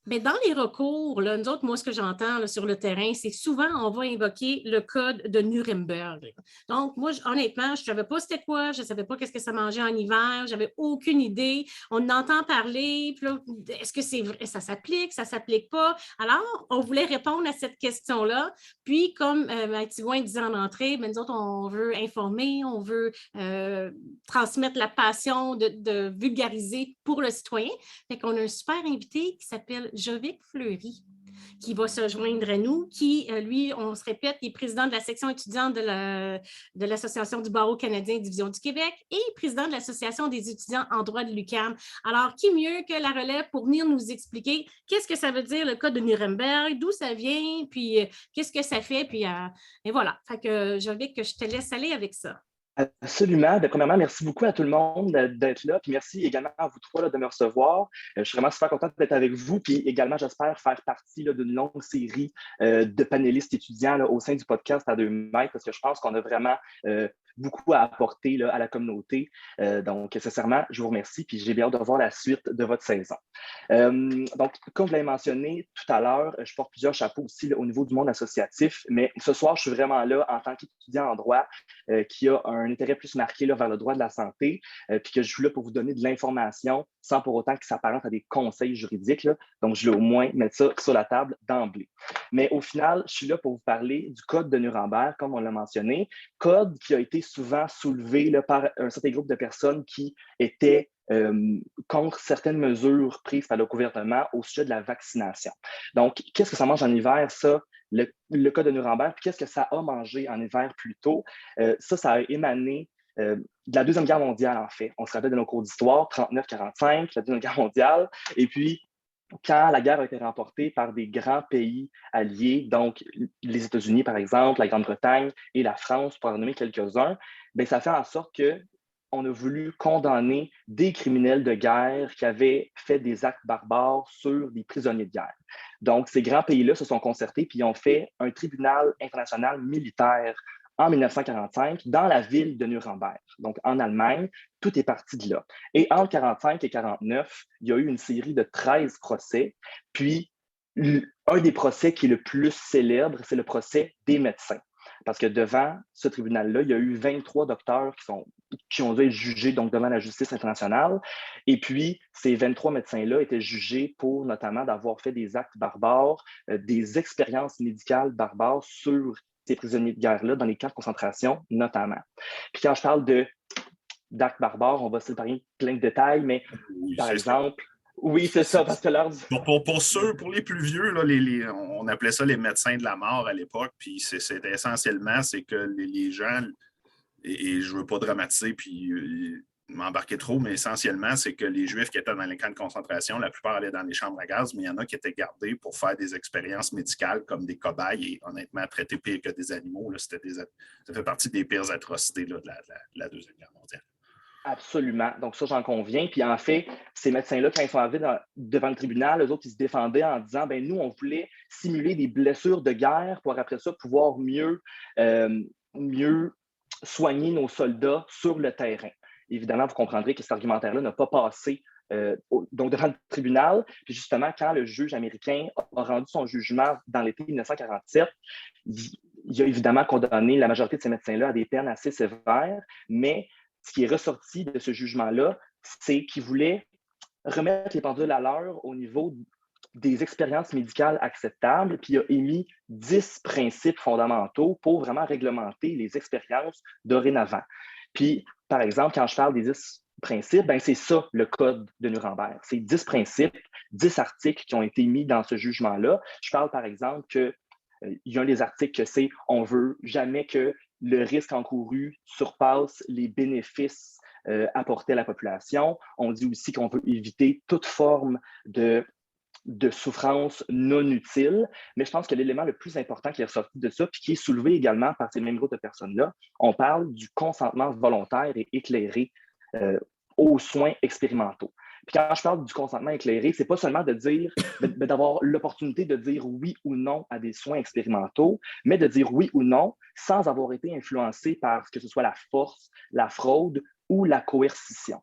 Mais dans les recours, là, nous autres, moi, ce que j'entends là, sur le terrain, c'est que souvent, on va invoquer le code de Nuremberg. Donc, moi, honnêtement, je ne savais pas c'était quoi, je ne savais pas qu'est-ce que ça mangeait en hiver, j'avais aucune idée. On entend parler, puis là, est-ce que c'est vrai, ça s'applique pas? Alors, on voulait répondre à cette question-là. Puis, comme Mathivouin disait en entrée, ben, nous autres, on veut informer, on veut transmettre la passion de vulgariser pour le citoyen. Fait qu'on a un super invité qui s'appelle Jovic Fleury, qui va se joindre à nous, qui, lui, on se répète, est président de la section étudiante de l'Association du barreau canadien Division du Québec et président de l'Association des étudiants en droit de l'UQAM. Alors, qui mieux que la relève pour venir nous expliquer qu'est-ce que ça veut dire le code de Nuremberg, d'où ça vient, puis qu'est-ce que ça fait, puis et voilà. Fait que, Jovic, je te laisse aller avec ça. Absolument. Premièrement, merci beaucoup à tout le monde d'être là. Puis merci également à vous trois là, de me recevoir. Je suis vraiment super content d'être avec vous. Puis également, j'espère faire partie là, d'une longue série de panélistes étudiants là, au sein du podcast à 2 mètres parce que je pense qu'on a vraiment beaucoup à apporter là, à la communauté. Donc, sincèrement, je vous remercie. Puis j'ai bien hâte de voir la suite de votre saison. Donc, comme vous l'avez mentionné tout à l'heure, je porte plusieurs chapeaux aussi là, au niveau du monde associatif. Mais ce soir, je suis vraiment là en tant qu'étudiant en droit qui a un intérêt plus marqué là, vers le droit de la santé, puis que je suis là pour vous donner de l'information sans pour autant que ça s'apparente à des conseils juridiques. Là. Donc, je vais au moins mettre ça sur la table d'emblée. Mais au final, je suis là pour vous parler du code de Nuremberg, comme on l'a mentionné, code qui a été souvent soulevé là, par un certain groupe de personnes qui étaient contre certaines mesures prises par le gouvernement au sujet de la vaccination. Donc, qu'est-ce que ça mange en hiver, ça? Le code de Nuremberg, puis qu'est-ce que ça a mangé en hiver plus tôt? Ça a émané de la Deuxième Guerre mondiale, en fait. On se rappelle de nos cours d'histoire, 39-45, la Deuxième Guerre mondiale. Et puis, quand la guerre a été remportée par des grands pays alliés, donc les États-Unis, par exemple, la Grande-Bretagne et la France, pour en nommer quelques-uns, bien, ça fait en sorte qu'on a voulu condamner des criminels de guerre qui avaient fait des actes barbares sur des prisonniers de guerre. Donc, ces grands pays-là se sont concertés puis ont fait un tribunal international militaire en 1945 dans la ville de Nuremberg, donc en Allemagne. Tout est parti de là. Et entre 1945 et 1949, il y a eu une série de 13 procès. Puis, un des procès qui est le plus célèbre, c'est le procès des médecins. Parce que devant ce tribunal-là, il y a eu 23 docteurs qui ont dû être jugés donc, devant la justice internationale. Et puis, ces 23 médecins-là étaient jugés pour notamment d'avoir fait des actes barbares, des expériences médicales barbares sur ces prisonniers de guerre-là, dans les camps de concentration notamment. Puis quand je parle d'actes barbares, on va se parler plein de détails, mais oui, par exemple, oui, c'est ça, parce que l'heure du... Pour les plus vieux, là, on appelait ça les médecins de la mort à l'époque, puis c'était essentiellement, c'est que les gens, et je ne veux pas dramatiser puis m'embarquer trop, mais essentiellement, c'est que les Juifs qui étaient dans les camps de concentration, la plupart allaient dans les chambres à gaz, mais il y en a qui étaient gardés pour faire des expériences médicales comme des cobayes et honnêtement, traités pire que des animaux. Là, ça fait partie des pires atrocités là, de la Deuxième Guerre mondiale. Absolument. Donc, ça, j'en conviens. Puis, en fait, ces médecins-là, quand ils sont arrivés devant le tribunal, eux autres, ils se défendaient en disant, ben nous, on voulait simuler des blessures de guerre pour, après ça, pouvoir mieux soigner nos soldats sur le terrain. Évidemment, vous comprendrez que cet argumentaire-là n'a pas passé donc devant le tribunal. Puis, justement, quand le juge américain a rendu son jugement dans l'été 1947, il a évidemment condamné la majorité de ces médecins-là à des peines assez sévères, mais ce qui est ressorti de ce jugement-là, c'est qu'il voulait remettre les pendules à l'heure au niveau des expériences médicales acceptables, puis il a émis 10 principes fondamentaux pour vraiment réglementer les expériences dorénavant. Puis, par exemple, quand je parle des 10 principes, ben c'est ça le code de Nuremberg. C'est 10 principes, 10 articles qui ont été mis dans ce jugement-là. Je parle, par exemple, que il y a un des articles que c'est « on veut jamais que le risque encouru surpasse les bénéfices apportés à la population ». On dit aussi qu'on veut éviter toute forme de souffrance non utile. Mais je pense que l'élément le plus important qui est ressorti de ça, puis qui est soulevé également par ces mêmes groupes de personnes-là, on parle du consentement volontaire et éclairé aux soins expérimentaux. Puis quand je parle du consentement éclairé, c'est pas seulement de dire, d'avoir l'opportunité de dire oui ou non à des soins expérimentaux, mais de dire oui ou non sans avoir été influencé par que ce soit la force, la fraude ou la coercition.